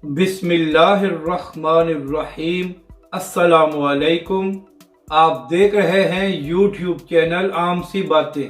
बिस्मिल्लाहिर्रहमानिर्रहीम। अस्सलामु अलैकुम। आप देख रहे हैं यूट्यूब चैनल आम सी बातें।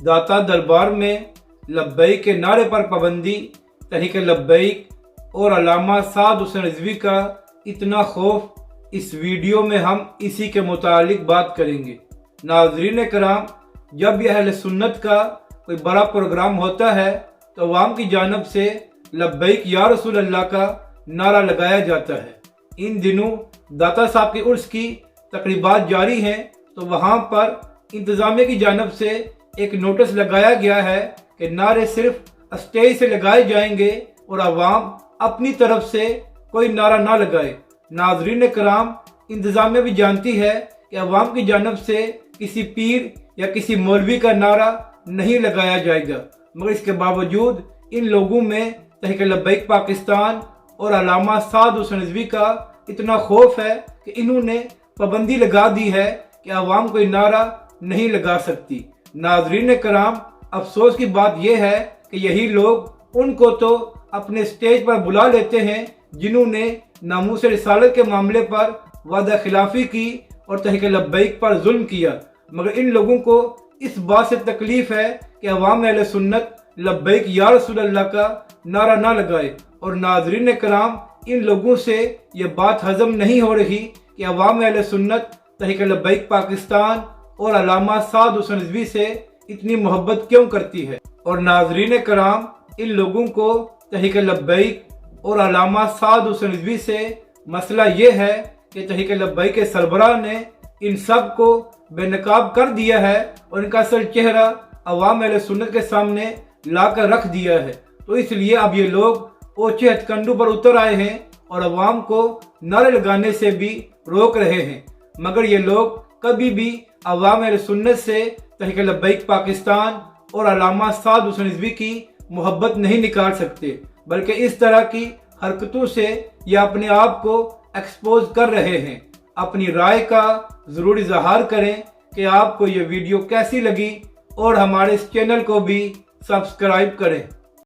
दाता दरबार में लब्बैक के नारे पर पाबंदी, तहरीक लब्बैक और अल्लामा साद हुसैन रिजवी का इतना खौफ, इस वीडियो में हम इसी के मुतालिक बात करेंगे। नाज़रीन कराम, जब यह अहले सुन्नत का कोई बड़ा प्रोग्राम होता है तो अवाम की जानब से लब्बैक या रसूल अल्लाह का नारा लगाया जाता है। इन दिनों दाता साहब के उर्स की तकरीबात जारी हैं, तो वहाँ पर इंतज़ामिया की जानब से एक नोटिस लगाया गया है कि नारे सिर्फ स्टेज से लगाए जाएंगे और अवाम अपनी तरफ से कोई नारा ना लगाए। नाजरीन कराम, इंतज़ामिया भी जानती है कि अवाम की जानब से किसी पीर या किसी मौलवी का नारा नहीं लगाया जाएगा, मगर इसके बावजूद इन लोगों में तहरीक लब्बैक पाकिस्तान और अल्लामा साद हुसैन रिजवी का इतना खौफ है कि इन्होंने पाबंदी लगा दी है कि अवाम कोई नारा नहीं लगा सकती। नाजरीन कराम, अफसोस की बात यह है कि यही लोग उनको तो अपने स्टेज पर बुला लेते हैं जिन्होंने नामूस रिसालत के मामले पर वादा खिलाफी की और तहरीक लब्बैक पर जुल्म किया, मगर इन लोगों को इस बात से तकलीफ है कि अवाम अहले सुन्नत लब्बैक या रसूल अल्लाह का नारा ना लगाए। और नाजरीन कराम, इन लोगों से ये बात हजम नहीं हो रही कि अवाम अहले सुन्नत तहरीक लब्बैक पाकिस्तान और अल्लामा साद हुसैन रिजवी से इतनी मोहब्बत क्यों करती है। और नाजरीन कराम, इन लोगों को तहरीक लब्बैक और अल्लामा साद हुसैन रिजवी से मसला ये है कि तहरीक लब्बैक के सरबराह ने इन सब को बेनकाब कर दिया है और इनका असल चेहरा अवाम अहले सुन्नत के सामने लाकर रख दिया है। तो इसलिए अब ये लोग ओछे हथकंडों पर उतर आए हैं और अवाम को नारे लगाने से भी रोक रहे हैं, मगर ये लोग कभी भी अवाम अहले सुन्नत से तहरीक लब्बैक पाकिस्तान और अल्लामा साद हुसैन रिजवी की मोहब्बत नहीं निकाल सकते, बल्कि इस तरह की हरकतों से ये अपने आप को एक्सपोज कर रहे हैं। अपनी राय का ज़रूर इजहार करें कि आपको ये वीडियो कैसी लगी और हमारे इस चैनल को भी सब्सक्राइब करें।